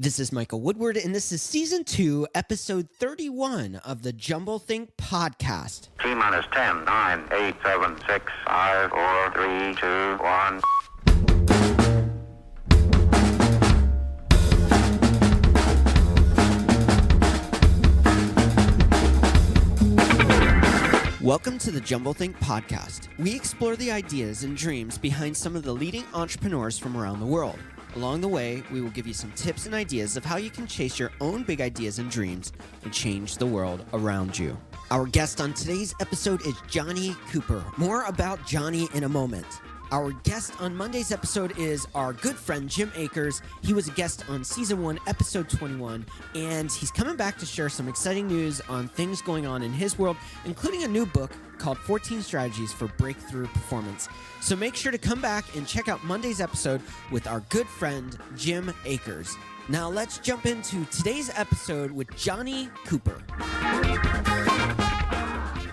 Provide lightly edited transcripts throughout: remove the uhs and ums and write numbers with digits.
This is Michael Woodward, and this is Season 2, Episode 31 of the Jumble Think Podcast. T-minus 10, 9, 8, 7, 6, 5, 4, 3, 2, 1. Welcome to the Jumble Think Podcast. We explore the ideas and dreams behind some of the leading entrepreneurs from around the world. Along the way, we will give you some tips and ideas of how you can chase your own big ideas and dreams and change the world around you. Our guest on today's episode is Jonny Cooper. More about Jonny in a moment. Our guest on Monday's episode is our good friend, Jim Akers. He was a guest on Season 1, Episode 21, and he's coming back to share some exciting news on things going on in his world, including a new book called 14 Strategies for Breakthrough Performance. So make sure to come back and check out Monday's episode with our good friend, Jim Akers. Now let's jump into today's episode with Jonny Cooper.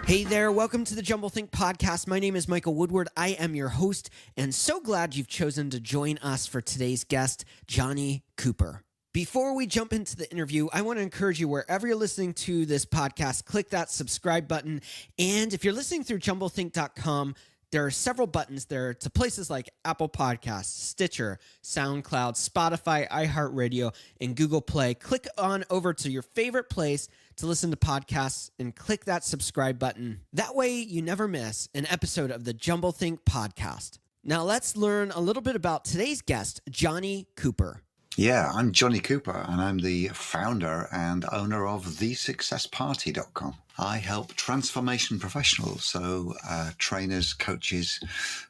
Hey there, welcome to the Jumble Think Podcast. My name is Michael Woodward. I am your host, and so glad you've chosen to join us for today's guest, Jonny Cooper. Before we jump into the interview, I want to encourage you, wherever you're listening to this podcast, click that subscribe button. And if you're listening through jumblethink.com, there are several buttons there to places like Apple Podcasts, Stitcher, SoundCloud, Spotify, iHeartRadio, and Google Play. Click on over to your favorite place to listen to podcasts and click that subscribe button. That way you never miss an episode of the Jumble Think Podcast. Now let's learn a little bit about today's guest, Jonny Cooper. Yeah, I'm Jonny Cooper, and I'm the founder and owner of thesuccessparty.com. I help transformation professionals, so trainers, coaches,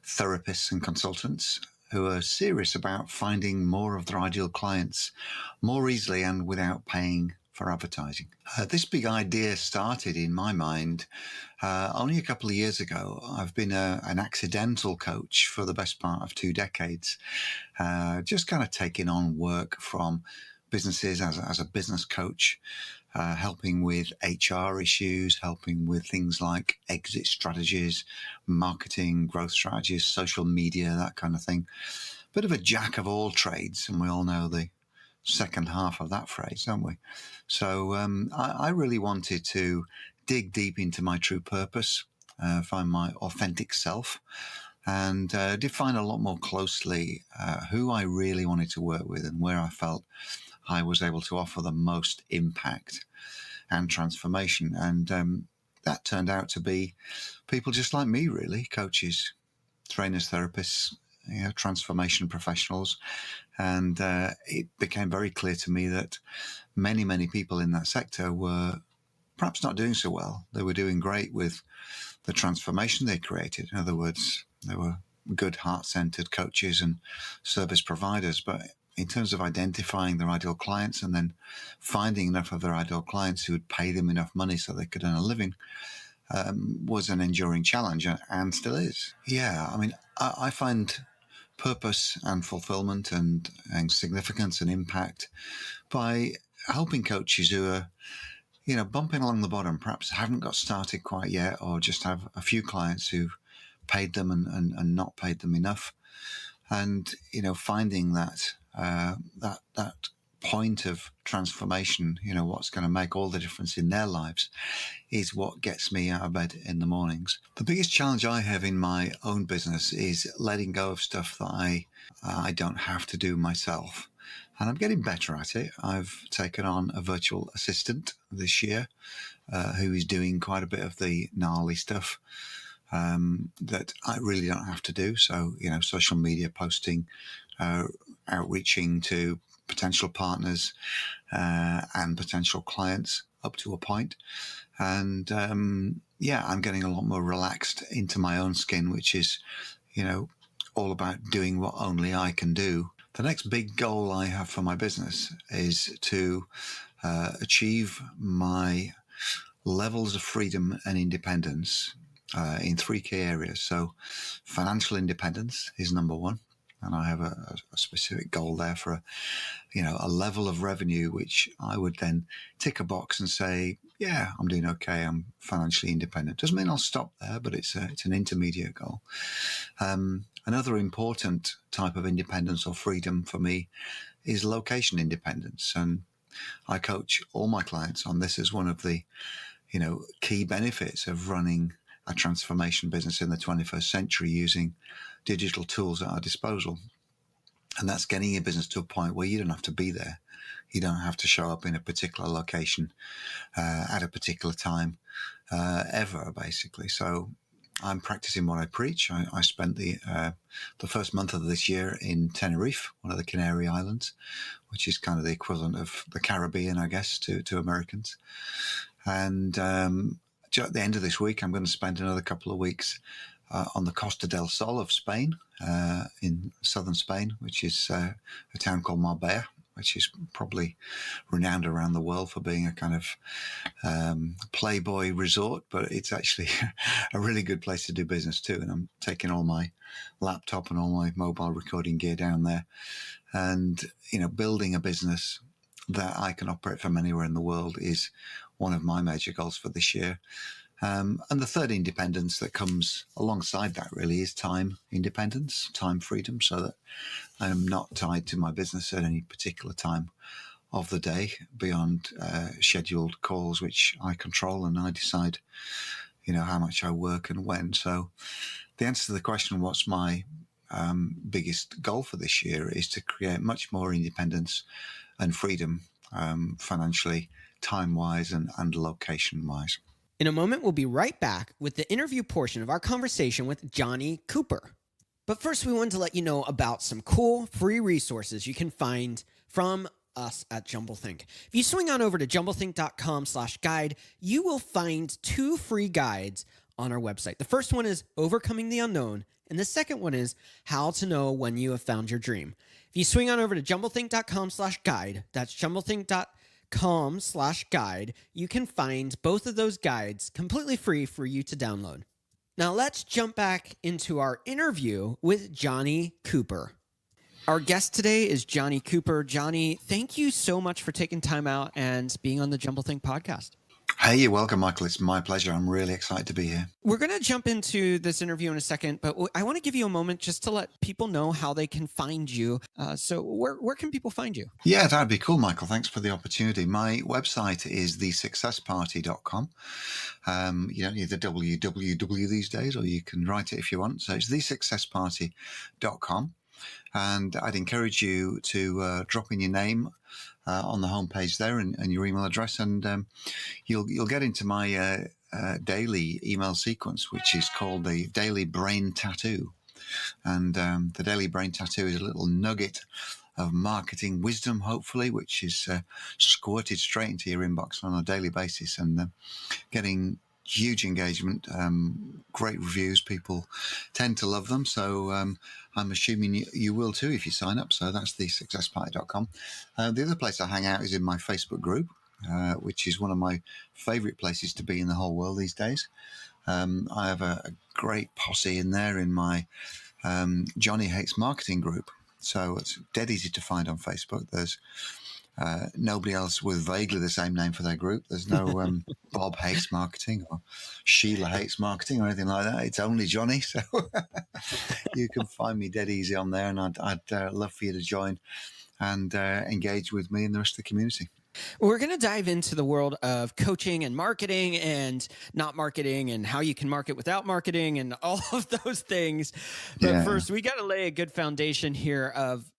therapists, and consultants who are serious about finding more of their ideal clients more easily and without paying for advertising. This big idea started in my mind only a couple of years ago. I've been an accidental coach for the best part of 2 decades, just kind of taking on work from businesses as a business coach, helping with HR issues, helping with things like exit strategies, marketing, growth strategies, social media, that kind of thing. Bit of a jack of all trades, and we all know the second half of that phrase, don't we? So I really wanted to dig deep into my true purpose, find my authentic self, and define a lot more closely who I really wanted to work with and where I felt I was able to offer the most impact and transformation. And that turned out to be people just like me, really, coaches, trainers, therapists, transformation professionals. And it became very clear to me that many people in that sector were perhaps not doing so well. They were doing great with the transformation they created. In other words, they were good heart-centered coaches and service providers. But in terms of identifying their ideal clients and then finding enough of their ideal clients who would pay them enough money so they could earn a living was an enduring challenge, and still is. Yeah, I mean, I find purpose and fulfillment and significance and impact by helping coaches who are, bumping along the bottom, perhaps haven't got started quite yet, or just have a few clients who've paid them and not paid them enough. And, finding that point of transformation, what's going to make all the difference in their lives is what gets me out of bed in the mornings. The biggest challenge I have in my own business is letting go of stuff that I don't have to do myself. And I'm getting better at it. I've taken on a virtual assistant this year who is doing quite a bit of the gnarly stuff that I really don't have to do. So, social media posting, outreaching to potential partners and potential clients up to a point. And I'm getting a lot more relaxed into my own skin, which is, all about doing what only I can do. The next big goal I have for my business is to achieve my levels of freedom and independence in 3 key areas. So financial independence is number 1. And I have a specific goal there for a level of revenue, which I would then tick a box and say, yeah, I'm doing okay. I'm financially independent. Doesn't mean I'll stop there, but it's an intermediate goal. Another important type of independence or freedom for me is location independence. And I coach all my clients on this as one of the, key benefits of running a transformation business in the 21st century using digital tools at our disposal. And that's getting your business to a point where you don't have to be there. You don't have to show up in a particular location at a particular time ever, basically. So I'm practicing what I preach. I spent the first month of this year in Tenerife, one of the Canary Islands, which is kind of the equivalent of the Caribbean, I guess, to Americans. And at the end of this week, I'm going to spend another couple of weeks on the Costa del Sol of Spain, in southern Spain, which is a town called Marbella, which is probably renowned around the world for being a kind of playboy resort, but it's actually a really good place to do business too. And I'm taking all my laptop and all my mobile recording gear down there, and building a business that I can operate from anywhere in the world is one of my major goals for this year. And the third independence that comes alongside that really is time independence, time freedom, so that I am not tied to my business at any particular time of the day beyond scheduled calls, which I control, and I decide, how much I work and when. So the answer to the question, what's my biggest goal for this year, is to create much more independence and freedom financially, time-wise and location-wise. In a moment, we'll be right back with the interview portion of our conversation with Jonny Cooper. But first, we wanted to let you know about some cool free resources you can find from us at JumbleThink. If you swing on over to jumblethink.com/guide, you will find 2 free guides on our website. The first one is Overcoming the Unknown, and the second one is How to Know When You Have Found Your Dream. If you swing on over to jumblethink.com/guide, that's jumblethink.com/guide, you can find both of those guides completely free for you to download. Now let's jump back into our interview with Jonny Cooper. Our guest today is Jonny Cooper. Jonny, thank you so much for taking time out and being on the JumbleThink podcast. Hey, you're welcome, Michael. It's my pleasure. I'm really excited to be here. We're going to jump into this interview in a second, but I want to give you a moment just to let people know how they can find you. So where can people find you? Yeah, that'd be cool, Michael. Thanks for the opportunity. My website is thesuccessparty.com. You don't need the www these days, or you can write it if you want. So it's thesuccessparty.com. And I'd encourage you to drop in your name on the homepage there and your email address, and you'll get into my daily email sequence, which is called the Daily Brain Tattoo. And the Daily Brain Tattoo is a little nugget of marketing wisdom, hopefully, which is squirted straight into your inbox on a daily basis, and getting huge engagement, great reviews. People tend to love them. So I'm assuming you will too if you sign up. So that's thesuccessparty.com. The other place I hang out is in my Facebook group, which is one of my favorite places to be in the whole world these days. I have a great posse in there in my Jonny Hates Marketing group. So it's dead easy to find on Facebook. There's nobody else with vaguely the same name for their group. There's no Bob Hates Marketing or Sheila Hates Marketing or anything like that. It's only Jonny. So you can find me dead easy on there, and I'd love for you to join and engage with me and the rest of the community. We're going to dive into the world of coaching and marketing and not marketing and how you can market without marketing and all of those things. But first, we got to lay a good foundation here of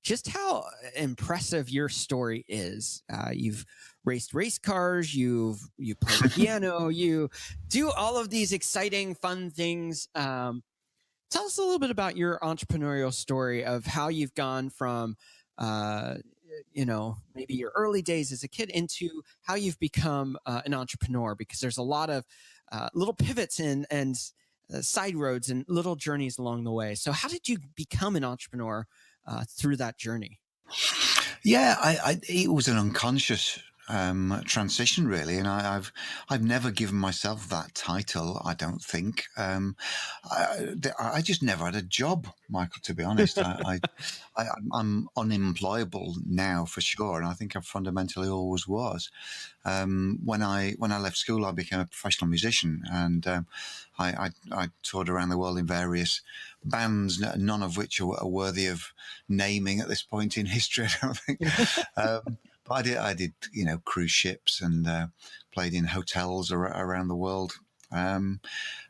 just how impressive your story is. You've raced race cars, you play the piano, you do all of these exciting, fun things. Tell us a little bit about your entrepreneurial story of how you've gone from, maybe your early days as a kid into how you've become an entrepreneur, because there's a lot of little pivots and side roads and little journeys along the way. So how did you become an entrepreneur through that journey? Yeah, it was an unconscious transition really, and I've never given myself that title. I don't think. I just never had a job, Michael. To be honest, I'm unemployable now for sure, and I think I fundamentally always was. When I left school, I became a professional musician, and I toured around the world in various bands, none of which are worthy of naming at this point in history. I don't think. But I did, cruise ships and played in hotels around the world, and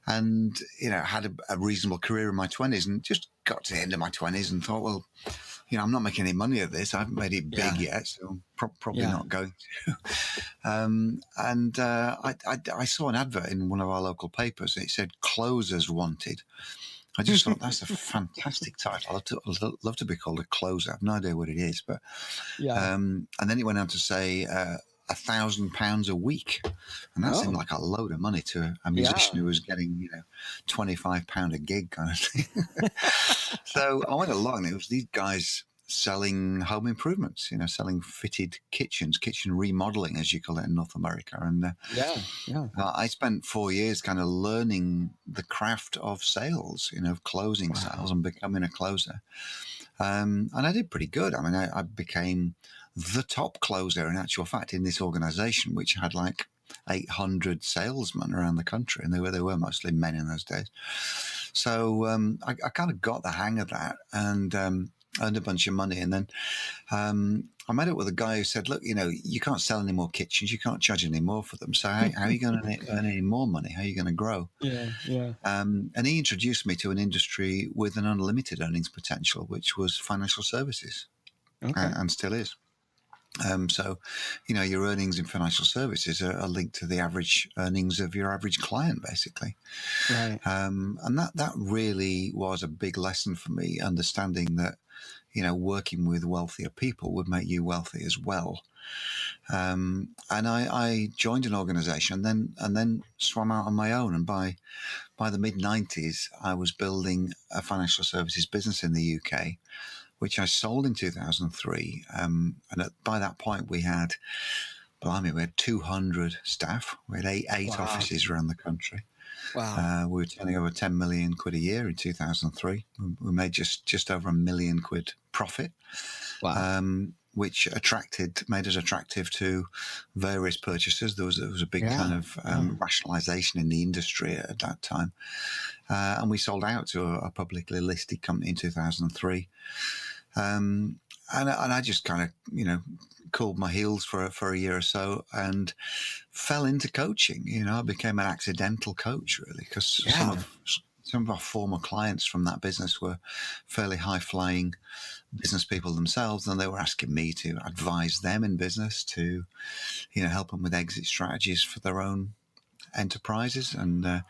had a reasonable career in my 20s, and just got to the end of my 20s and thought, well, I'm not making any money at this. I haven't made it big yet, so probably not going to. And I saw an advert in one of our local papers. It said "Closers Wanted." I just thought that's a fantastic title. I'd love to be called a closer. I have no idea what it is, but and then it went on to say £1,000 a week, and that seemed like a load of money to a musician who was getting £25 a gig kind of thing. So I went along. It was these guys selling home improvements, selling fitted kitchens, kitchen remodeling, as you call it in North America. And I spent 4 years kind of learning the craft of sales, of closing sales and becoming a closer. And I did pretty good. I mean, I became the top closer in actual fact in this organization, which had like 800 salesmen around the country, and they were mostly men in those days. So I kind of got the hang of that, and earned a bunch of money. And then I met up with a guy who said, look, you can't sell any more kitchens. You can't charge any more for them. So how are you going to earn any more money? How are you going to grow? And he introduced me to an industry with an unlimited earnings potential, which was financial services, and still is. So, your earnings in financial services are linked to the average earnings of your average client, basically. Right. And that really was a big lesson for me, understanding that, working with wealthier people would make you wealthy as well. And I joined an organization and then swam out on my own. And by the mid-90s, I was building a financial services business in the UK, which I sold in 2003. And by that point, we had 200 staff. We had eight offices around the country. Wow. We were turning over 10 million quid a year in 2003. We made just over £1 million profit. Wow. Which made us attractive to various purchasers. There was a big kind of rationalization in the industry at that time. And we sold out to a publicly listed company in 2003. And I just kind of, cooled my heels for a year or so and fell into coaching. I became an accidental coach, really, because some of our former clients from that business were fairly high-flying business people themselves, and they were asking me to advise them in business, to, help them with exit strategies for their own enterprises, and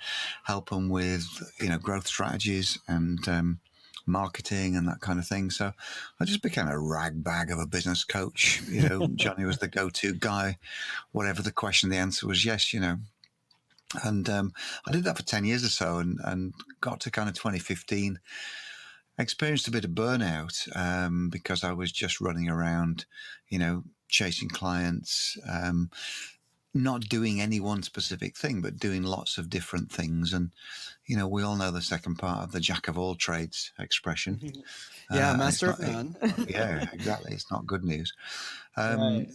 help them with, growth strategies and marketing and that kind of thing. So I just became a rag bag of a business coach. Jonny was the go-to guy. Whatever the question, the answer was yes, And I did that for 10 years or so, and got to kind of 2015. I experienced a bit of burnout because I was just running around, chasing clients, not doing any one specific thing, but doing lots of different things. And, we all know the second part of the jack of all trades expression. Master of none. Yeah, exactly. It's not good news.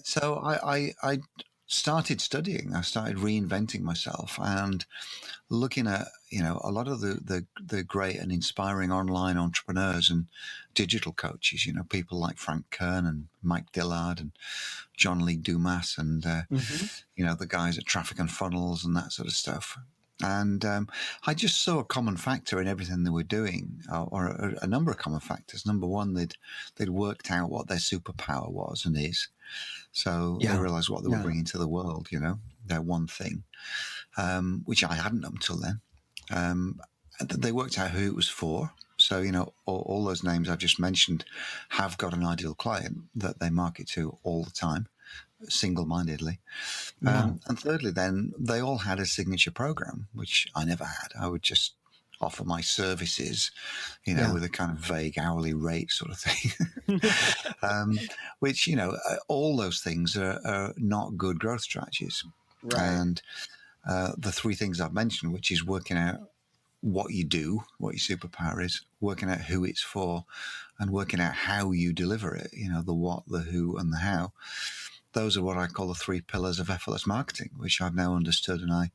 So I started studying. I started reinventing myself and looking at, a lot of the great and inspiring online entrepreneurs and digital coaches, people like Frank Kern and Mike Dillard and John Lee Dumas and, the guys at Traffic and Funnels and that sort of stuff. And I just saw a common factor in everything they were doing, or a number of common factors. Number one, they'd worked out what their superpower was and is. So they realized what they were bringing to the world, their one thing, which I hadn't until then. They worked out who it was for. So, all those names I've just mentioned have got an ideal client that they market to all the time, single-mindedly. And thirdly, then, they all had a signature program, which I never had. I would just offer my services, Yeah. with a kind of vague hourly rate sort of thing. Which, all those things are not good growth strategies. Right. And the three things I've mentioned, which is working out what you do, what your superpower is, working out who it's for, and working out how you deliver it, the what, the who, and the how. Those are what I call the three pillars of effortless marketing, which I've now understood and I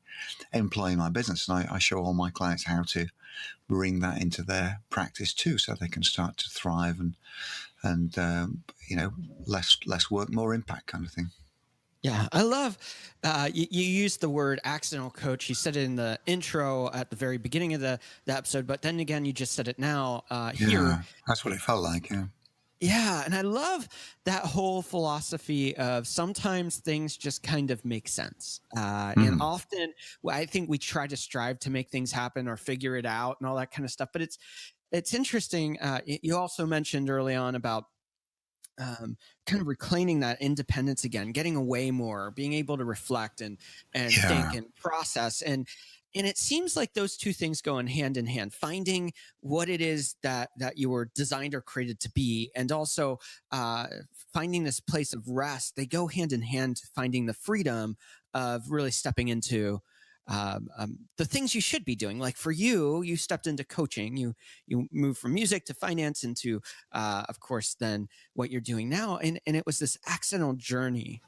employ in my business. And I show all my clients how to bring that into their practice too, so they can start to thrive and less work, more impact kind of thing. Yeah, I love you used the word accidental coach. You said it in the intro at the very beginning of the episode, but then again, you just said it now here. Yeah, that's what it felt like. Yeah. Yeah, and I love that whole philosophy of sometimes things just kind of make sense. And often I think we try to strive to make things happen or figure it out and all that kind of stuff. But it's interesting. You also mentioned early on about kind of reclaiming that independence again, getting away more, being able to reflect and think Yeah. and process. And it seems like those two things go in hand, finding what it is that you were designed or created to be, and also finding this place of rest. They go hand in hand, finding the freedom of really stepping into the things you should be doing. Like for you, you stepped into coaching. You moved from music to finance into, of course, then what you're doing now. And it was this accidental journey.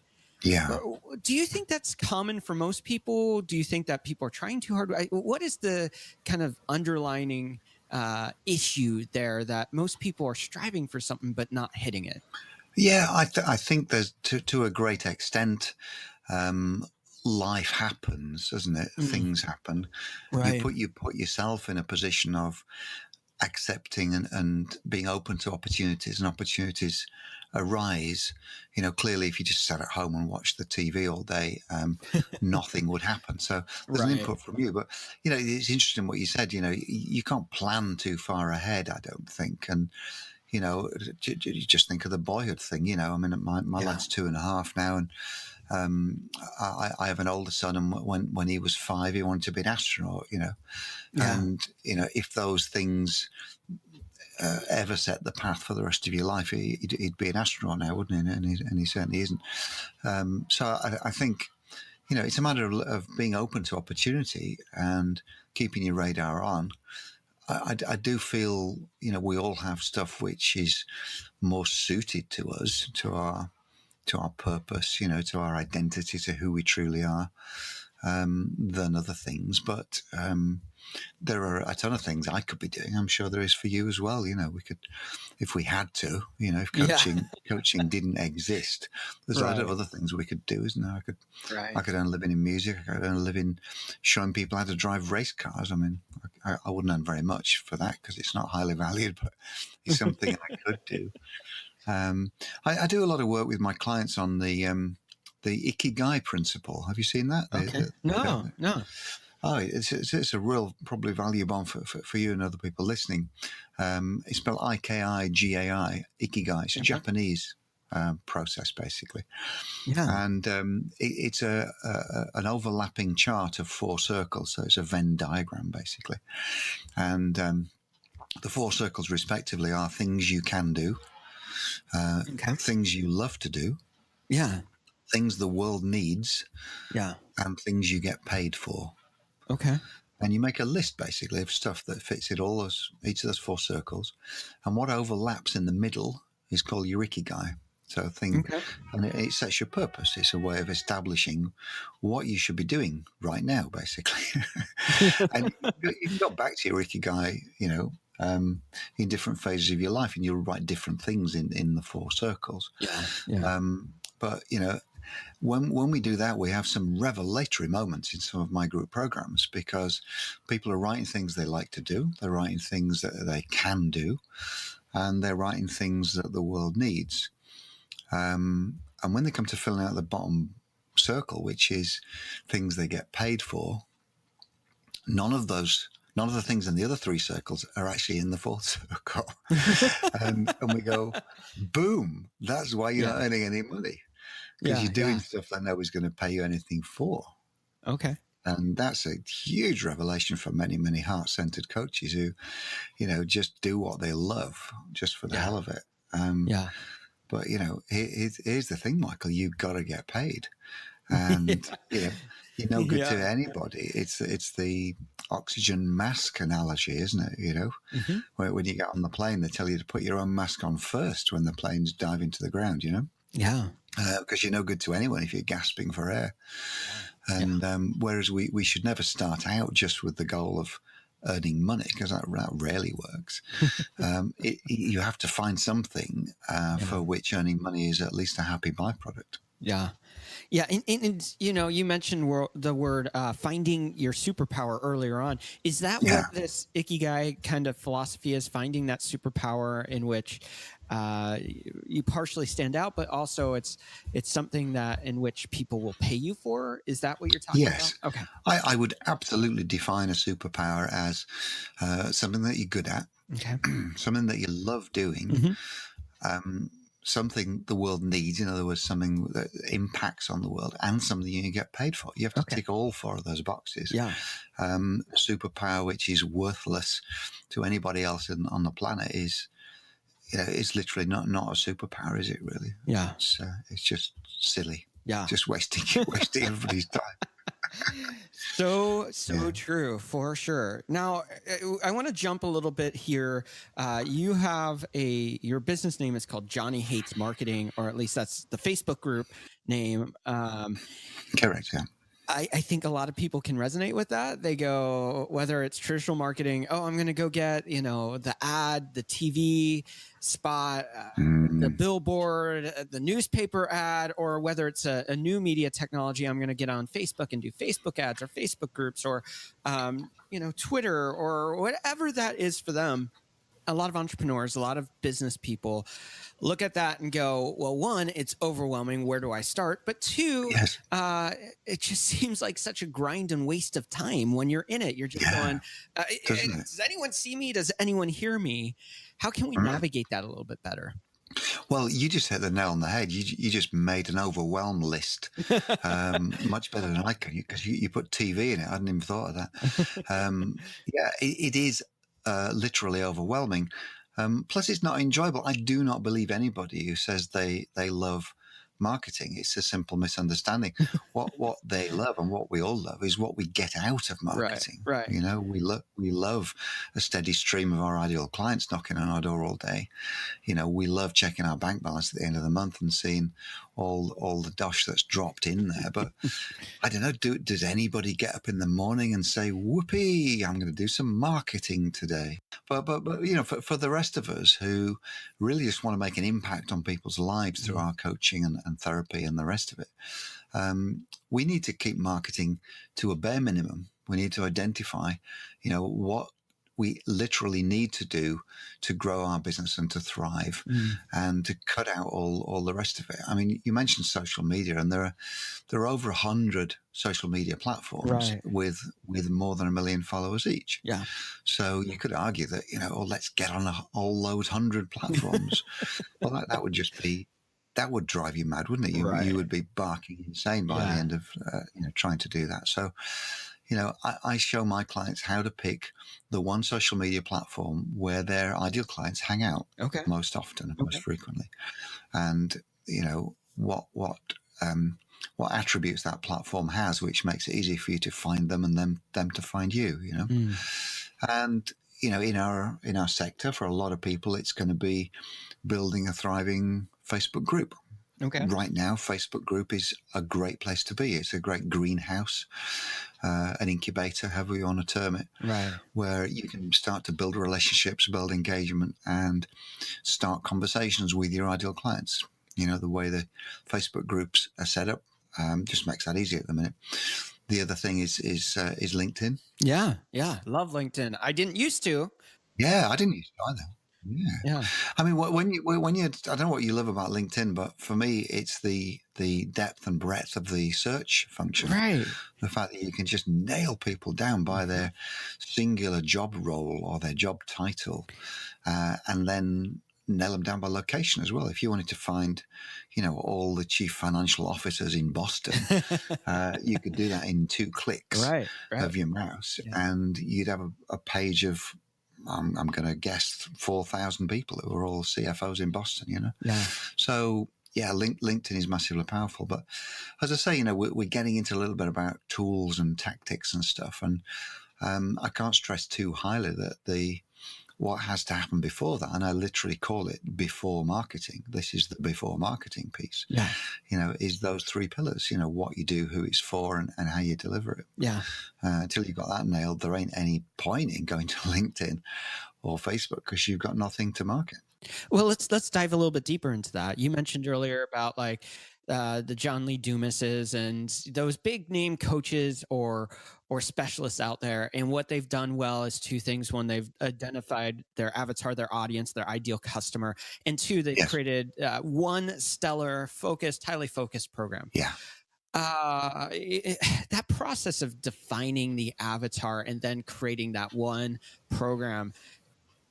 Yeah. Do you think that's common for most people? Do you think that people are trying too hard? What is the kind of underlining issue there that most people are striving for something but not hitting it? Yeah, I think there's to a great extent, life happens, doesn't it? Things happen. Right. You put yourself in a position of accepting and being open to opportunities, and opportunities arise. Clearly, if you just sat at home and watched the TV all day, nothing would happen. So there's an Right. input from you. But, it's interesting what you said. You can't plan too far ahead, I don't think. And, you just think of the boyhood thing. I mean, my Yeah. lad's 2.5 now, and I have an older son, and when he was 5, he wanted to be an astronaut. Yeah. And if those things ever set the path for the rest of your life, he'd be an astronaut now, wouldn't he? And he certainly isn't. So I think it's a matter of being open to opportunity and keeping your radar on. I do feel we all have stuff which is more suited to us, to our purpose, to our identity, to who we truly are, than other things. But there are a ton of things I could be doing. I'm sure there is for you as well. We could, if we had to, if coaching didn't exist, there's a lot of other things we could do, isn't there? I could earn a living in music. I could earn a living showing people how to drive race cars. I mean, I wouldn't earn very much for that because it's not highly valued, but it's something I could do. I do a lot of work with my clients on the Ikigai Principle. Have you seen that? Okay. No. Oh, it's a real probably value bomb for you and other people listening. It's spelled Ikigai, Ikigai. It's a Japanese process, basically. Yeah. And it's an overlapping chart of 4 circles. So it's a Venn diagram, basically. And the 4 circles, respectively, are things you can do, things you love to do, things the world needs, and things you get paid for. Okay. And you make a list, basically, of stuff that fits in each of those 4 circles. And what overlaps in the middle is called your Ikigai. So and it sets your purpose. It's a way of establishing what you should be doing right now, basically. And you can go back to your Ikigai, in different phases of your life, and you'll write different things in the 4 circles. But, when we do that, we have some revelatory moments in some of my group programs, because people are writing things they like to do. They're writing things that they can do, and they're writing things that the world needs. And when they come to filling out the bottom circle, which is things they get paid for, none of the things in the other 3 circles are actually in the 4th circle. And we go, boom, that's why you're not earning any money. Because you're doing stuff that nobody's going to pay you anything for. Okay. And that's a huge revelation for many, many heart-centered coaches who, just do what they love just for the Yeah. hell of it. Yeah. But, here's the thing, Michael, you've got to get paid. And, you're no good to Yeah. anybody. It's the oxygen mask analogy, isn't it? Mm-hmm. Where when you get on the plane, they tell you to put your own mask on first when the planes dive into the ground, Yeah. because you're no good to anyone if you're gasping for air. And whereas we should never start out just with the goal of earning money, because that rarely works. You have to find something for which earning money is at least a happy byproduct. Yeah. Yeah. And you mentioned the word finding your superpower earlier on. Is that Yeah. what this Ikigai kind of philosophy is, finding that superpower in which you partially stand out, but also it's something that in which people will pay you for? Is that what you're talking Yes. about? Okay. I would absolutely define a superpower as something that you're good at, Okay. something that you love doing, something the world needs. In other words, something that impacts on the world, and something you get paid for. You have to tick all four of those boxes. Yeah. A superpower which is worthless to anybody else on the planet is literally not a superpower, is it? Really? Yeah. It's just silly. Yeah. Just wasting everybody's time. So true, for sure. Now, I want to jump a little bit here. You have your business name is called Jonny Hates Marketing, or at least that's the Facebook group name. Correct. Yeah. I think a lot of people can resonate with that. They go, whether it's traditional marketing, I'm going to go get, the ad, the TV spot, the billboard, the newspaper ad, or whether it's a new media technology, I'm going to get on Facebook and do Facebook ads or Facebook groups or, Twitter or whatever that is for them. A lot of entrepreneurs, a lot of business people look at that and go, well, one, it's overwhelming. Where do I start? But two, Yes. It just seems like such a grind and waste of time when you're in it. You're just going, does anyone see me? Does anyone hear me? How can we navigate that a little bit better? Well, you just hit the nail on the head. You just made an overwhelm list much better than I could, because you put TV in it. I hadn't even thought of that. It is literally overwhelming. Plus, it's not enjoyable. I do not believe anybody who says they love marketing. It's a simple misunderstanding. What they love and what we all love is what we get out of marketing. Right. We love a steady stream of our ideal clients knocking on our door all day. We love checking our bank balance at the end of the month and seeing all the dosh that's dropped in there. But I don't know, does anybody get up in the morning and say, whoopee, I'm going to do some marketing today? But for the rest of us who really just want to make an impact on people's lives through our coaching and therapy and the rest of it, we need to keep marketing to a bare minimum. We need to identify, what we literally need to do to grow our business and to thrive, and to cut out all the rest of it. I mean, you mentioned social media, and there are over 100 social media platforms with more than 1 million followers each. Yeah. So you could argue that, let's get on all those 100 platforms. Well, that would just be, that would drive you mad, wouldn't it? You would be barking insane by the end of trying to do that. So, I show my clients how to pick the one social media platform where their ideal clients hang out most often and most frequently, and what attributes that platform has, which makes it easy for you to find them and them to find you. And in our sector, for a lot of people, it's going to be building a thriving Facebook group. Okay. Right now, Facebook group is a great place to be. It's a great greenhouse, an incubator, however you want to term it, where you can start to build relationships, build engagement, and start conversations with your ideal clients. The way the Facebook groups are set up just makes that easy at the minute. The other thing is LinkedIn. Yeah, love LinkedIn. I didn't used to. Yeah, I didn't used to either. Yeah. I mean, when you, I don't know what you love about LinkedIn, but for me, it's the depth and breadth of the search function. Right. The fact that you can just nail people down by their singular job role or their job title, and then nail them down by location as well. If you wanted to find, all the chief financial officers in Boston, you could do that in 2 clicks Right. of your mouse, and you'd have a page of, I'm going to guess, 4,000 people who are all CFOs in Boston. Yeah. So LinkedIn is massively powerful. But as I say, we're getting into a little bit about tools and tactics and stuff, and I can't stress too highly that what has to happen before that, and I literally call it before marketing. This is the before marketing piece. Yeah. Is those 3 pillars, what you do, who it's for, and how you deliver it. Yeah. Until you've got that nailed, there ain't any point in going to LinkedIn or Facebook because you've got nothing to market. Well, let's dive a little bit deeper into that. You mentioned earlier about like the John Lee Dumases and those big name coaches or specialists out there, and what they've done well is 2 things. 1, they've identified their avatar, their audience, their ideal customer, and 2, they've created one stellar, highly focused program. Yeah. That process of defining the avatar and then creating that one program,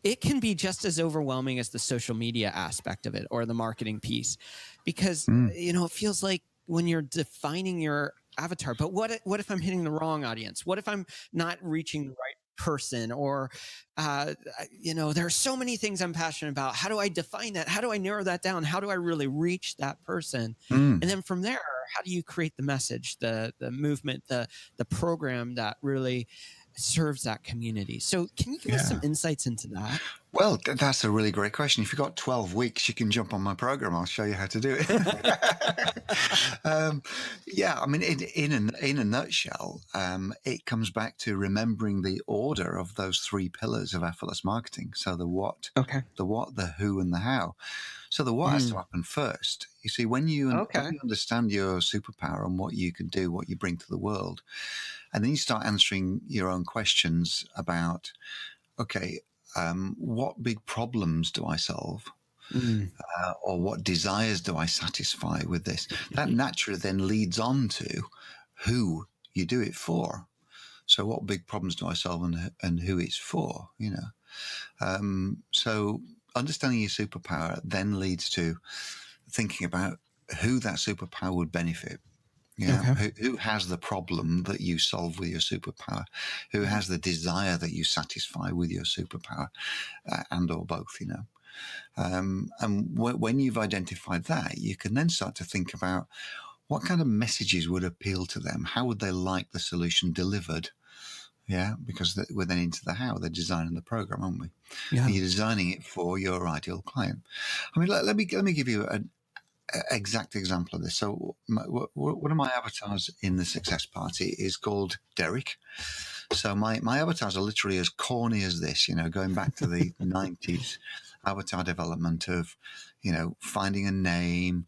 it can be just as overwhelming as the social media aspect of it or the marketing piece, because it feels like when you're defining your avatar, but what if I'm hitting the wrong audience? What if I'm not reaching the right person? Or there are so many things I'm passionate about. How do I define that? How do I narrow that down? How do I really reach that person? And then from there, how do you create the message, the movement, the program that really serves that community? So can you give us some insights into that? Well, that's a really great question. If you've got 12 weeks, you can jump on my program. I'll show you how to do it. I mean, in a nutshell, it comes back to remembering the order of those 3 pillars of effortless marketing. So the what, the who, and the how. So the what has to happen first. You see, when you understand your superpower and what you can do, what you bring to the world, and then you start answering your own questions about, what big problems do I solve? Or what desires do I satisfy with this? That naturally then leads on to who you do it for. So what big problems do I solve and who it's for, So understanding your superpower then leads to thinking about who that superpower would benefit. Who has the problem that you solve with your superpower? Who has the desire that you satisfy with your superpower, and or both? And when you've identified that, you can then start to think about what kind of messages would appeal to them. How would they like the solution delivered? Yeah, because we're then into the how. They're designing the program, aren't we? Yeah. And you're designing it for your ideal client. I mean, let me give you an exact example of this. So one of my avatars in the Success Party is called Derek. So my avatars are literally as corny as this, going back to the 90s avatar development of, finding a name,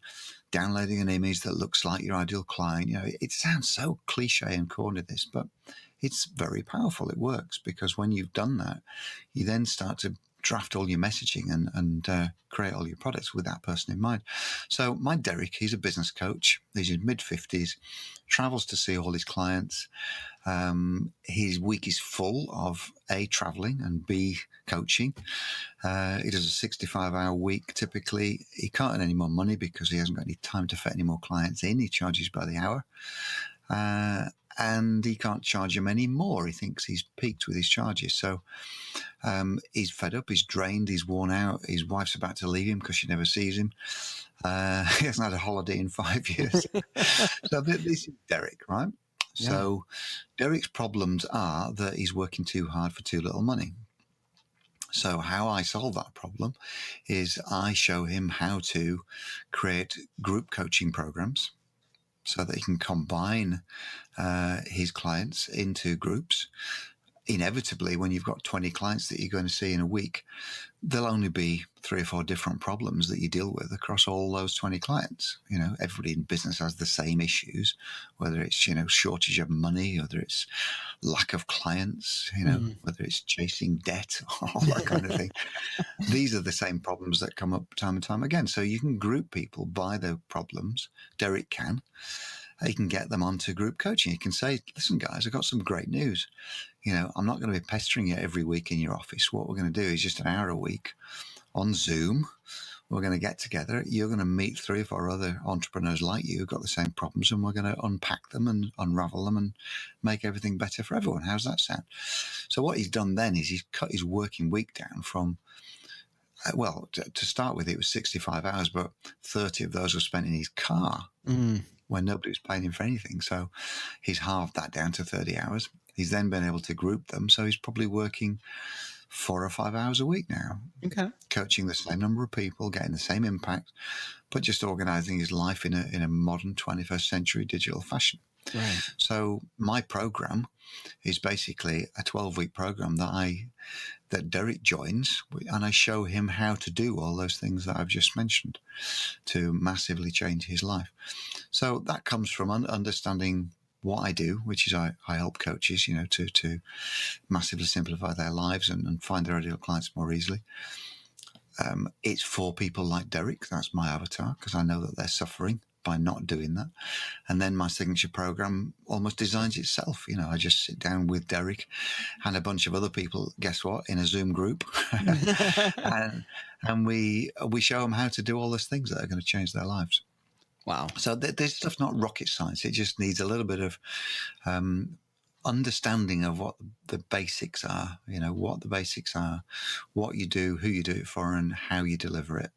downloading an image that looks like your ideal client. It sounds so cliche and corny, this, but it's very powerful. It works because when you've done that, you then start to draft all your messaging and create all your products with that person in mind. So my Derek, he's a business coach. He's in mid-50s, travels to see all his clients. His week is full of A, traveling, and B, coaching. He does a 65-hour week typically. He can't earn any more money because he hasn't got any time to fit any more clients in. He charges by the hour. And he can't charge him any more. He thinks he's peaked with his charges. So he's fed up, he's drained, he's worn out. His wife's about to leave him because she never sees him. He hasn't had a holiday in 5 years. So this is Derek, right? Yeah. So Derek's problems are that he's working too hard for too little money. So how I solve that problem is I show him how to create group coaching programs so that he can combine his clients into groups. Inevitably, when you've got 20 clients that you're going to see in a week, there'll only be 3 or 4 different problems that you deal with across all those 20 clients. Everybody in business has the same issues, whether it's, shortage of money, whether it's lack of clients, whether it's chasing debt, all that kind of thing. These are the same problems that come up time and time again. So you can group people by their problems. Derek can. You can get them onto group coaching. You can say, listen, guys, I've got some great news. I'm not going to be pestering you every week in your office. What we're going to do is just an hour a week. on Zoom. We're going to get together. You're going to meet 3 or 4 other entrepreneurs like you who've got the same problems, and we're going to unpack them and unravel them and make everything better for everyone. How's that sound? So what he's done then is he's cut his working week down from, to start with, it was 65 hours, but 30 of those were spent in his car when nobody was paying him for anything. So he's halved that down to 30 hours. He's then been able to group them. So he's probably working 4 or 5 hours a week now, coaching the same number of people, getting the same impact, but just organizing his life in a modern 21st century digital fashion. Right. So my program is basically a 12-week program that Derek joins, and I show him how to do all those things that I've just mentioned to massively change his life. So that comes from understanding what I do, which is I help coaches, to massively simplify their lives and find their ideal clients more easily. It's for people like Derek. That's my avatar, because I know that they're suffering by not doing that. And then my signature program almost designs itself. I just sit down with Derek and a bunch of other people, guess what, in a Zoom group. and we show them how to do all those things that are going to change their lives. Wow. So this stuff's not rocket science. It just needs a little bit of understanding of what the basics are, what the basics are, what you do, who you do it for, and how you deliver it.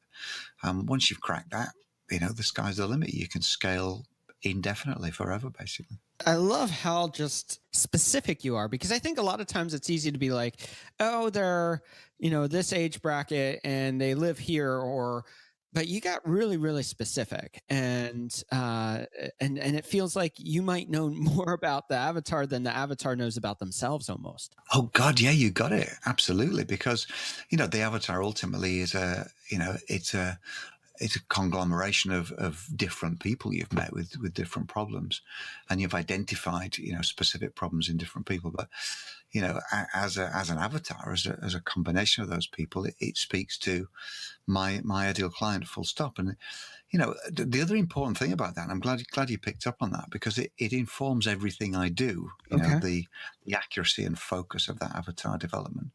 Once you've cracked that, the sky's the limit. You can scale indefinitely, forever, basically. I love how just specific you are, because I think a lot of times it's easy to be like, oh, they're, this age bracket and they live here, but you got really, really specific, and it feels like you might know more about the avatar than the avatar knows about themselves, almost. Oh God, yeah, you got it. Absolutely. Because, the avatar ultimately is it's a conglomeration of different people you've met with different problems, and you've identified, specific problems in different people. But, as an avatar, as a combination of those people, it speaks to my ideal client, full stop. And, the other important thing about that, and I'm glad you picked up on that, because it informs everything I do, the accuracy and focus of that avatar development.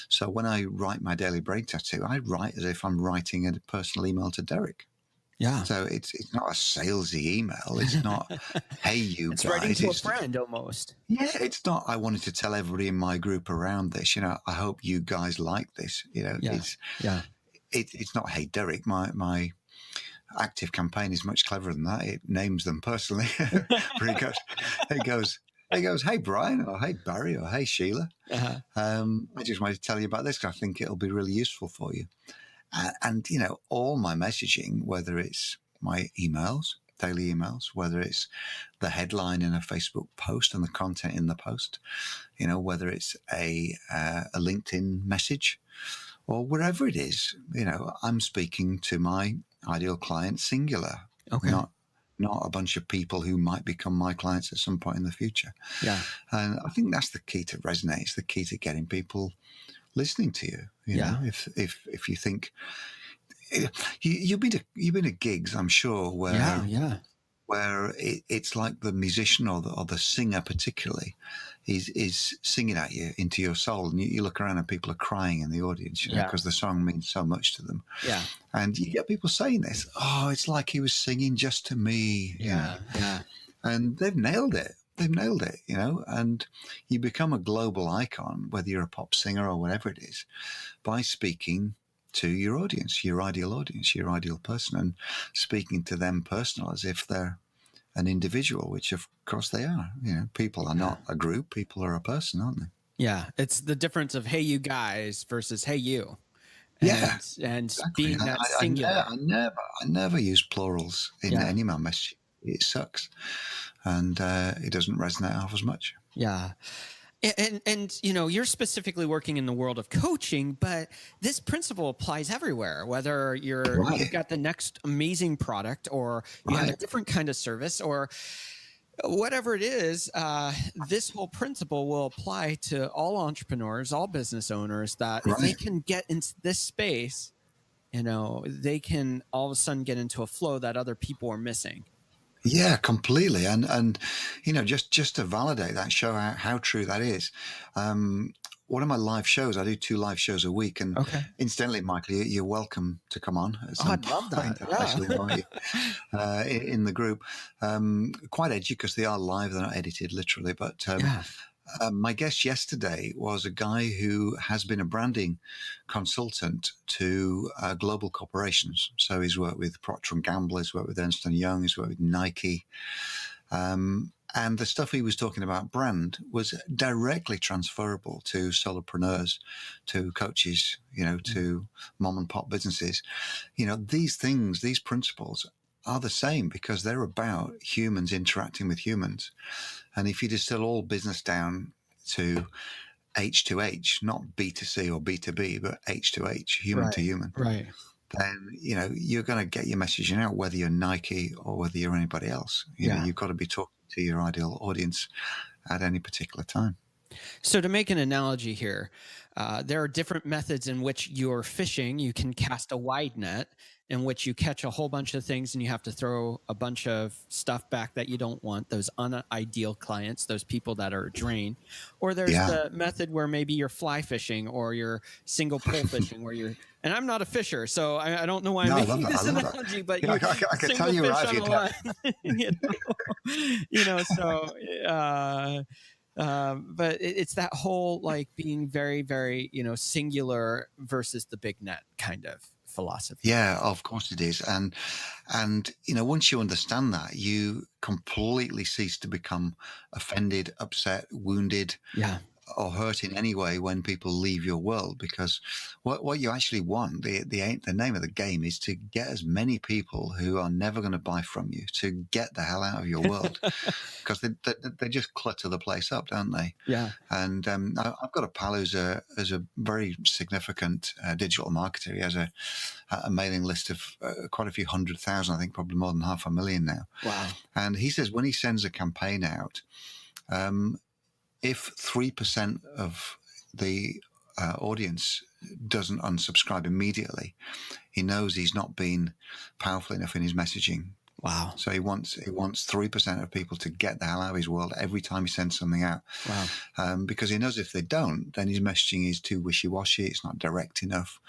So when I write my daily brain tattoo, I write as if I'm writing a personal email to Derek. Yeah. So it's not a salesy email. It's not, hey, you it's guys. Writing to a friend, almost. Yeah, it's not, I wanted to tell everybody in my group around this, I hope you guys like this. It's not, hey, Derek, my active campaign is much cleverer than that. It names them personally. It goes, hey, Brian, or hey, Barry, or hey, Sheila. I just wanted to tell you about this because I think it'll be really useful for you. And all my messaging, whether it's my emails, daily emails, whether it's the headline in a Facebook post and the content in the post, whether it's a LinkedIn message or wherever it is, I'm speaking to my ideal client singular, not a bunch of people who might become my clients at some point in the future. Yeah. And I think that's the key to resonate. It's the key to getting people listening to you. You know, if you think you've been to gigs, I'm sure, where it's like the musician or the singer particularly is singing at you into your soul, and you look around and people are crying in the audience, because the song means so much to them. Yeah, and you get people saying this, oh, it's like he was singing just to me. Yeah, and they've nailed it. And you become a global icon, whether you're a pop singer or whatever it is, by speaking to your audience, your ideal person, and speaking to them personal as if they're an individual, which of course they are. People are not a group, people are a person, aren't they? Yeah. It's the difference of, hey, you guys versus, hey, you. And exactly. Being that singular. I never use plurals in any of my message. It sucks. And it doesn't resonate half as much. Yeah. And you're specifically working in the world of coaching, but this principle applies everywhere, whether you've got the next amazing product, or you have a different kind of service, or whatever it is. This whole principle will apply to all entrepreneurs, all business owners, that if they can get into this space, they can all of a sudden get into a flow that other people are missing. Yeah, completely. And just to validate that, show how true that is. one of my live shows. I do 2 live shows a week, and Okay. incidentally, Michael, you're welcome to come on at some I'd love point. that. I'll actually invite you in the group. Quite edgy because they are live; they're not edited literally. But my guest yesterday was a guy who has been a branding consultant to global corporations. So he's worked with Procter and Gamble, he's worked with Ernst and Young, he's worked with Nike. And the stuff he was talking about brand was directly transferable to solopreneurs, to coaches, to mom and pop businesses. These things, these principles are the same because they're about humans interacting with humans. And if you distill all business down to H to H, not B2C or B2B, but H to H, human to human, Right. then, you're going to get your messaging out, whether you're Nike or whether you're anybody else. You've got to be talking to your ideal audience at any particular time. So to make an analogy here, there are different methods in which you're fishing. You can cast a wide net in which you catch a whole bunch of things and you have to throw a bunch of stuff back that you don't want, those unideal clients, those people that are a drain. Or there's the method where maybe you're fly fishing or you're single pole fishing where you're, and I'm not a fisher, so I don't know why I'm making this analogy, but I can tell you right if but it's that whole like being very, very, singular versus the big net kind of philosophy. Yeah, of course it is. And once you understand that, you completely cease to become offended, upset, wounded, or hurt in any way when people leave your world, because what you actually want, the name of the game is to get as many people who are never going to buy from you to get the hell out of your world, because they just clutter the place up, don't they? Yeah. And I've got a pal who's a very significant digital marketer. He has a mailing list of quite a few 100,000, I think probably more than 500,000 now. Wow. And he says when he sends a campaign out, if 3% of the audience doesn't unsubscribe immediately, he knows he's not been powerful enough in his messaging. Wow. So he wants 3% of people to get the hell out of his world every time he sends something out. Wow. Because he knows if they don't, then his messaging is too wishy-washy. It's not direct enough.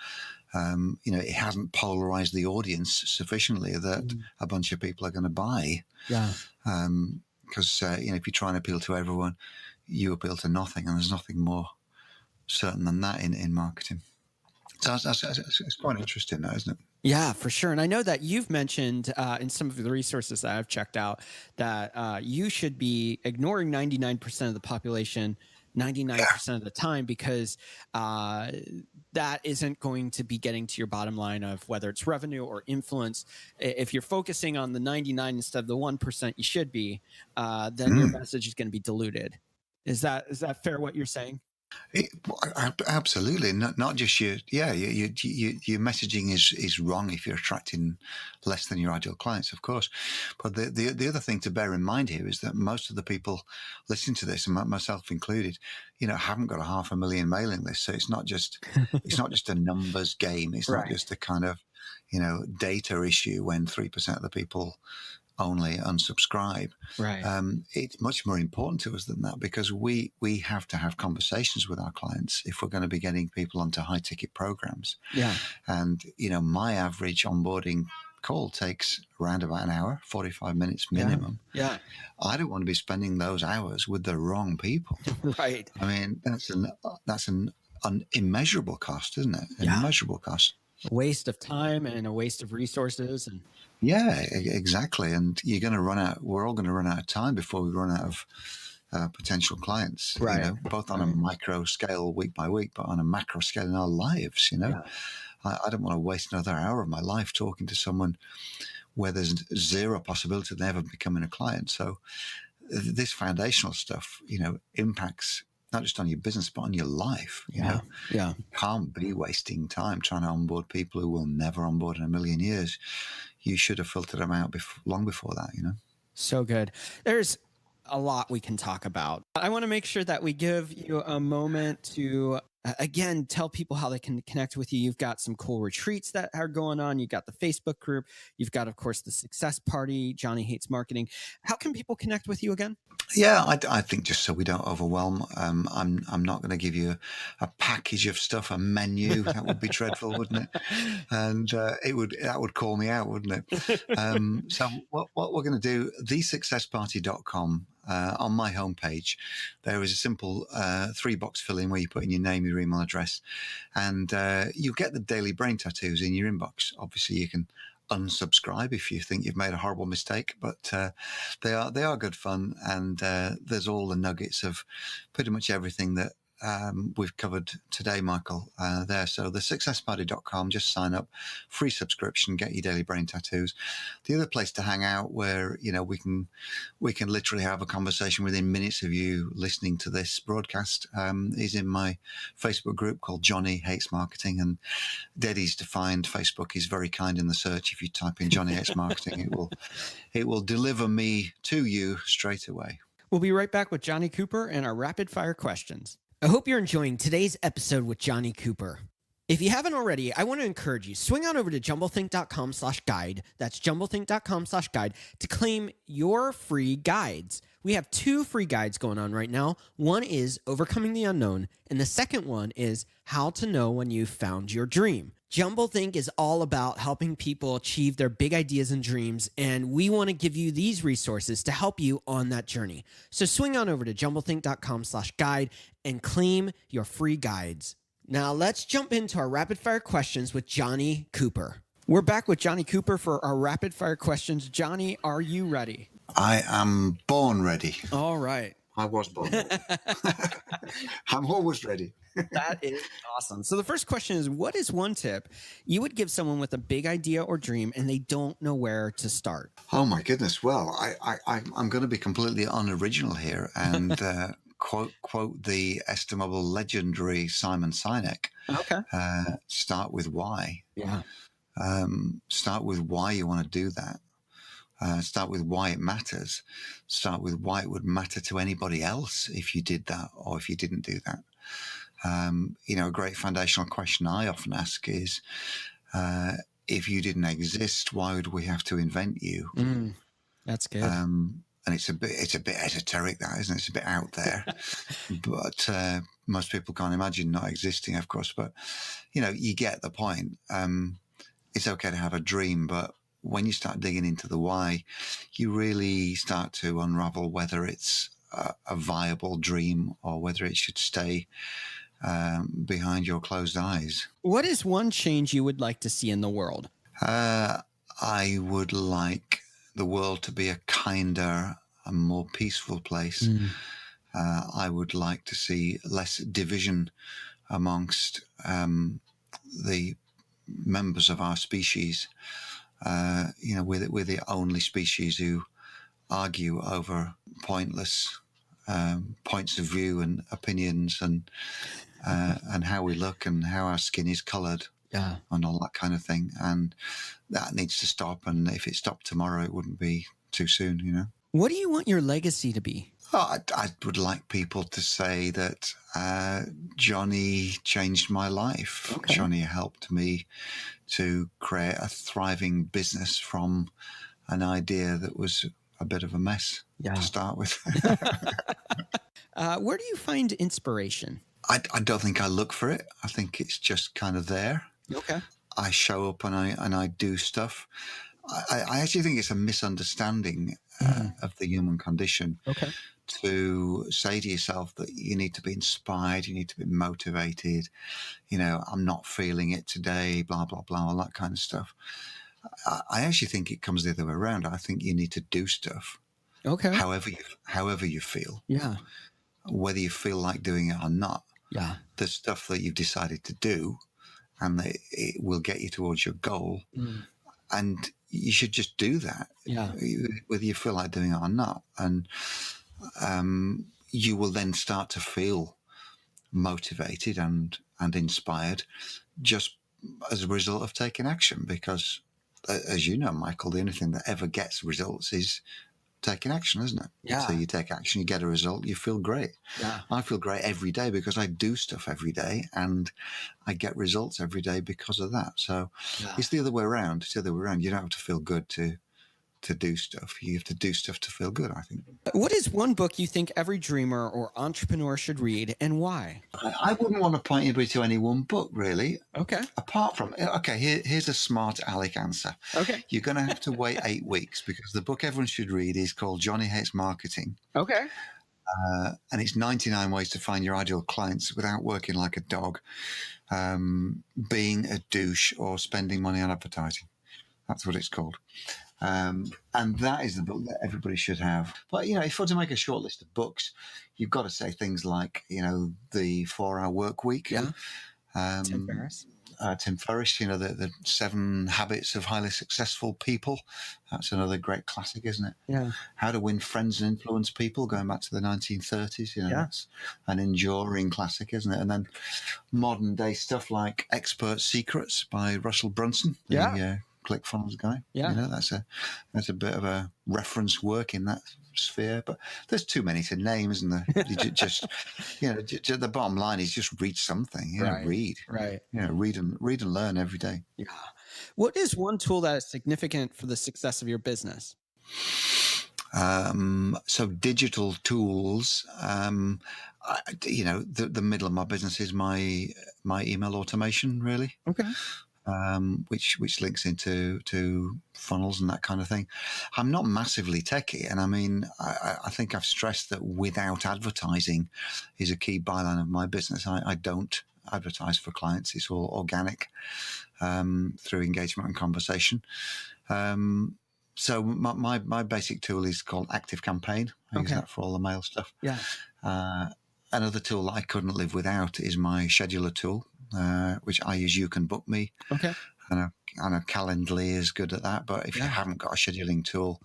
It hasn't polarized the audience sufficiently that a bunch of people are going to buy. Yeah. Because if you try and appeal to everyone, you appeal to nothing, and there's nothing more certain than that in marketing. So it's quite interesting, though, isn't it? Yeah, for sure. And I know that you've mentioned in some of the resources that I've checked out that you should be ignoring 99% of the population 99% of the time, because that isn't going to be getting to your bottom line of whether it's revenue or influence. If you're focusing on the 99 instead of the 1% you should be, then your message is going to be diluted. Is that fair what you're saying? Absolutely. Not just your messaging is wrong if you're attracting less than your ideal clients, of course. But the other thing to bear in mind here is that most of the people listening to this, and myself included, haven't got a 500,000 mailing list. So it's not just a numbers game. It's not just a kind of data issue when 3% of the people only unsubscribe. Right. It's much more important to us than that, because we have to have conversations with our clients if we're going to be getting people onto high ticket programs. Yeah. And my average onboarding call takes around about an hour, 45 minutes minimum. Yeah. I don't want to be spending those hours with the wrong people. Right. I mean, that's an immeasurable cost, isn't it? An immeasurable cost. A waste of time and a waste of resources. And yeah, exactly. And you're going to run out. We're all going to run out of time before we run out of potential clients. Right. Both on a micro scale, week by week, but on a macro scale in our lives. I don't want to waste another hour of my life talking to someone where there's zero possibility of ever becoming a client. So this foundational stuff, impacts not just on your business, but on your life. You can't be wasting time trying to onboard people who will never onboard in a million years. You should have filtered them out long before that, So good. There's a lot we can talk about. I want to make sure that we give you a moment to Again, tell people how they can connect with you. You've got some cool retreats that are going on. You've got the Facebook group. You've got, of course, the Success Party, Jonny Hates Marketing. How can people connect with you again? Yeah, I think just so we don't overwhelm, I'm not going to give you a package of stuff, a menu. That would be dreadful, wouldn't it? And that would call me out, wouldn't it? So what we're going to do, thesuccessparty.com. On my homepage, there is a simple 3-box fill in where you put in your name, your email address, and you'll get the daily brain tattoos in your inbox. Obviously, you can unsubscribe if you think you've made a horrible mistake, but they are good fun, and there's all the nuggets of pretty much everything that we've covered today, Michael, there. So the successparty.com, just sign up, free subscription, get your daily brain tattoos. The other place to hang out where, we can literally have a conversation within minutes of you listening to this broadcast is in my Facebook group called Jonny Hates Marketing. And dead easy to find. Facebook is very kind in the search. If you type in Jonny Hates Marketing, it will deliver me to you straight away. We'll be right back with Jonny Cooper and our rapid fire questions. I hope you're enjoying today's episode with Jonny Cooper. If you haven't already, I want to encourage you, swing on over to jumblethink.com/guide. That's jumblethink.com/guide to claim your free guides. We have 2 free guides going on right now. One is Overcoming the Unknown, and the second one is How to Know When You've Found Your Dream. Jumblethink is all about helping people achieve their big ideas and dreams, and we want to give you these resources to help you on that journey. So swing on over to jumblethink.com/guide and claim your free guides. Now let's jump into our rapid fire questions with Jonny Cooper. We're back with Jonny Cooper for our rapid fire questions. Jonny, are you ready? I am born ready. All right. I was born ready. I'm always ready. That is awesome. So the first question is, what is one tip you would give someone with a big idea or dream and they don't know where to start? Oh my goodness. Well, I'm going to be completely unoriginal here and quote the estimable, legendary Simon Sinek. Okay. Start with why. Yeah. Start with why you want to do that. Start with why it matters. Start with why it would matter to anybody else if you did that or if you didn't do that. A great foundational question I often ask is, if you didn't exist, why would we have to invent you? That's good. And it's a bit esoteric, that, isn't it? It's a bit out there, but most people can't imagine not existing, of course. But you get the point. It's okay to have a dream, but when you start digging into the why, you really start to unravel whether it's a viable dream or whether it should stay behind your closed eyes. What is one change you would like to see in the world? I would like the world to be a kinder and more peaceful place. I would like to see less division amongst the members of our species. We're the only species who argue over pointless points of view and opinions and how we look and how our skin is coloured, and all that kind of thing. And that needs to stop. And if it stopped tomorrow, it wouldn't be too soon, What do you want your legacy to be? Oh, I would like people to say that Jonny changed my life. Okay. Jonny helped me to create a thriving business from an idea that was a bit of a mess to start with. Where do you find inspiration? I don't think I look for it. I think it's just kind of there. Okay. I show up and I do stuff. I actually think it's a misunderstanding of the human condition. Okay. To say to yourself that you need to be inspired, you need to be motivated, I'm not feeling it today, blah, blah, blah, all that kind of stuff. I actually think it comes the other way around. I think you need to do stuff. Okay. However you feel. Yeah. Whether you feel like doing it or not. Yeah. The stuff that you've decided to do and that it will get you towards your goal. And you should just do that. Yeah. Whether you feel like doing it or not. And you will then start to feel motivated and inspired just as a result of taking action. Because, as you know, Michael, the only thing that ever gets results is taking action, isn't it? Yeah. So you take action, you get a result, you feel great. Yeah. I feel great every day because I do stuff every day and I get results every day because of that. So it's the other way around. It's the other way around. You don't have to feel good to do stuff. You have to do stuff to feel good, I think. What is one book you think every dreamer or entrepreneur should read, and why? I wouldn't want to point anybody to any one book, really. Okay. Apart from, here's a smart aleck answer. Okay. You're going to have to wait 8 weeks because the book everyone should read is called Jonny Hates Marketing. Okay. And it's 99 ways to find your ideal clients without working like a dog, being a douche, or spending money on advertising. That's what it's called. And that is the book that everybody should have. But, if you want to make a short list of books, you've got to say things like, the 4-Hour Work Week. Yeah. Tim Ferriss. Tim Ferriss, the 7 Habits of Highly Successful People. That's another great classic, isn't it? Yeah. How to Win Friends and Influence People, going back to the 1930s. That's an enduring classic, isn't it? And then modern day stuff like Expert Secrets by Russell Brunson. ClickFunnels guy. Yeah. That's a bit of a reference work in that sphere, but there's too many to name, isn't there? The bottom line is just read something. Read. Right. Read and learn every day. Yeah. What is one tool that is significant for the success of your business? So digital tools. The middle of my business is my email automation, really. Okay. Which links into funnels and that kind of thing. I'm not massively techie, and I think I've stressed that without advertising is a key byline of my business. I don't advertise for clients; it's all organic through engagement and conversation. So my basic tool is called Active Campaign. I use that for all the mail stuff. Yeah. Another tool that I couldn't live without is my scheduler tool, which I use. You Can Book Me. Okay. And a Calendly is good at that. But if you haven't got a scheduling tool,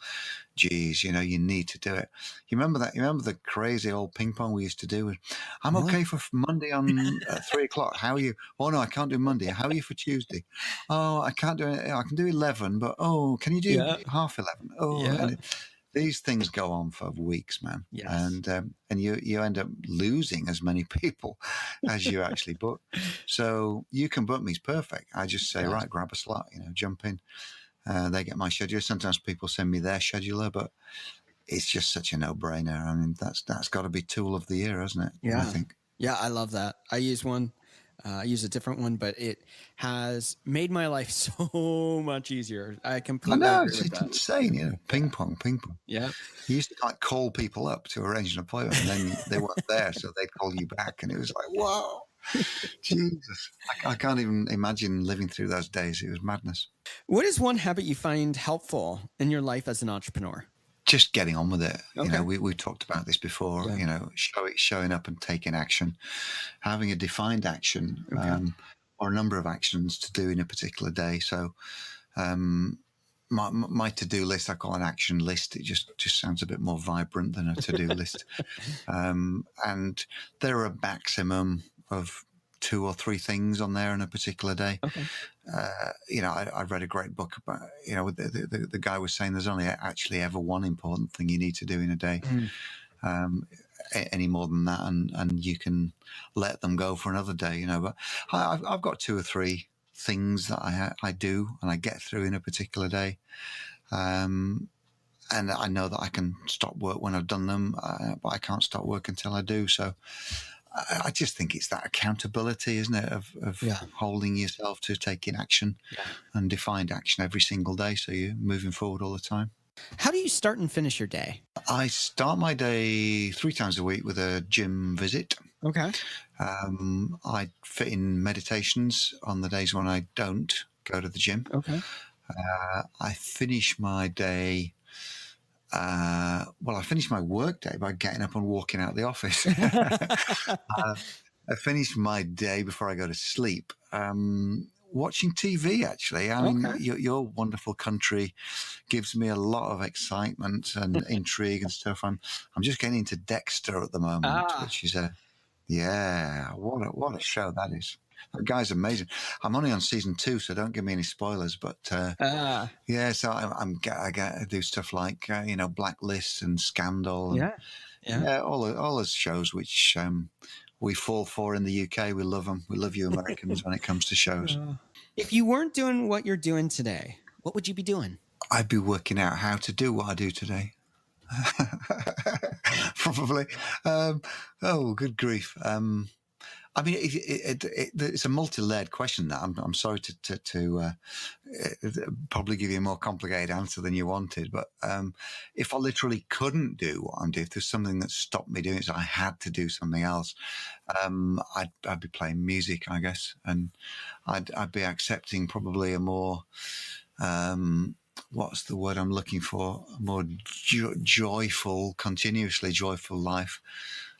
geez, you need to do it. You remember that? You remember the crazy old ping pong we used to do? I'm okay for Monday on 3 o'clock. How are you? Oh, no, I can't do Monday. How are you for Tuesday? Oh, I can't do it. I can do 11, but can you do half 11? Oh, and these things go on for weeks, man. Yes. And you end up losing as many people as you actually book. So You Can Book Me is perfect. I just say, right, grab a slot, jump in. They get my schedule. Sometimes people send me their scheduler, but it's just such a no-brainer. That's got to be tool of the year, hasn't it? Yeah. I think. Yeah, I love that. I use one. I use a different one, but it has made my life so much easier. I completely agree with it's that. insane, Ping pong. Yeah. You used to call people up to arrange an appointment, and then they weren't there, so they'd call you back, and it was like, whoa, Jesus. I can't even imagine living through those days. It was madness. What is one habit you find helpful in your life as an entrepreneur? Just getting on with it. Okay. We talked about this before, showing up and taking action, having a defined action or a number of actions to do in a particular day. So my to-do list, I call an action list. It just sounds a bit more vibrant than a to-do list. And there are a maximum of 2 or 3 things on there in a particular day. Okay. I read a great book about, the guy was saying there's only actually ever one important thing you need to do in a day. Any more than that, and you can let them go for another day, but I've got 2 or 3 things that I do and I get through in a particular day. And I know that I can stop work when I've done them, but I can't stop work until I do. So I just think it's that accountability, isn't it, of holding yourself to taking action and defined action every single day, so you're moving forward all the time. How do you start and finish your day? I start my day 3 times a week with a gym visit. Okay. I fit in meditations on the days when I don't go to the gym. Okay. I finish my day... I finish my work day by getting up and walking out the office. I finish my day before I go to sleep watching TV, actually. Your wonderful country gives me a lot of excitement and intrigue and stuff. I'm just getting into Dexter at the moment, which is what a show that is. That guy's amazing. I'm only on season 2, so don't give me any spoilers. But yeah, so I get to do stuff like Blacklist and Scandal, and all those shows which we fall for in the UK. We love them. We love you Americans when it comes to shows. If you weren't doing what you're doing today, what would you be doing? I'd be working out how to do what I do today. Probably. Oh, good grief. I mean, it's a multi-layered question. That I'm sorry to probably give you a more complicated answer than you wanted. But if I literally couldn't do what I'm doing, if there's something that stopped me doing it, so I had to do something else, I'd be playing music, I guess, and I'd be accepting probably a more what's the word I'm looking for? A more joyful, continuously joyful life.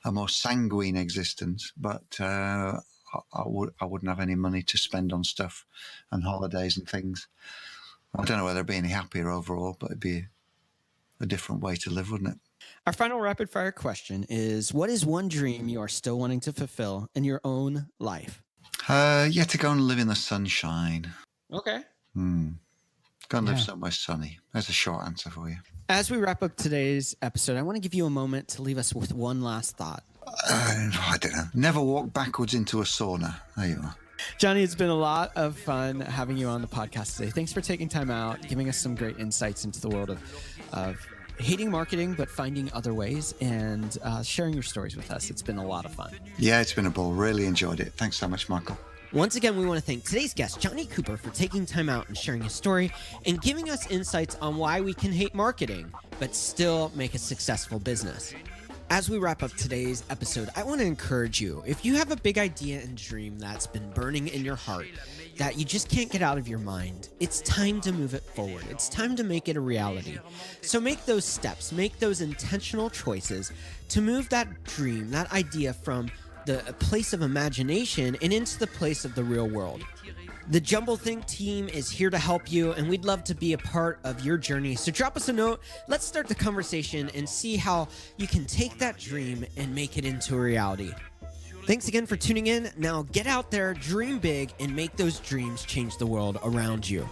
A more sanguine existence, but I wouldn't have any money to spend on stuff and holidays and things. I don't know whether I'd be any happier overall, but it'd be a different way to live, wouldn't it? Our final rapid fire question is, what is one dream you are still wanting to fulfill in your own life? Yeah, to go and live in the sunshine. Okay. Go and live somewhere sunny. There's a short answer for you. As we wrap up today's episode, I want to give you a moment to leave us with one last thought. I don't know. Never walk backwards into a sauna. There you are. Jonny, it's been a lot of fun having you on the podcast today. Thanks for taking time out, giving us some great insights into the world of hating marketing, but finding other ways, and sharing your stories with us. It's been a lot of fun. Yeah, it's been a ball. Really enjoyed it. Thanks so much, Michael. Once again, we want to thank today's guest, Jonny Cooper, for taking time out and sharing his story and giving us insights on why we can hate marketing, but still make a successful business. As we wrap up today's episode, I want to encourage you, if you have a big idea and dream that's been burning in your heart, that you just can't get out of your mind, it's time to move it forward. It's time to make it a reality. So make those steps, make those intentional choices to move that dream, that idea from the place of imagination and into the place of the real world. The Jumblethink team is here to help you, and we'd love to be a part of your journey. So drop us a note. Let's start the conversation and see how you can take that dream and make it into a reality. Thanks again for tuning in. Now get out there, dream big, and make those dreams change the world around you.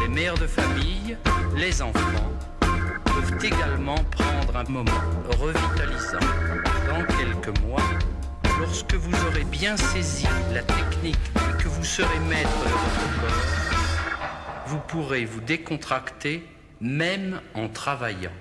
Les mères de famille, les enfants peuvent également prendre un moment revitalisant. Dans quelques mois, lorsque vous aurez bien saisi la technique et que vous serez maître de votre corps, vous pourrez vous décontracter même en travaillant.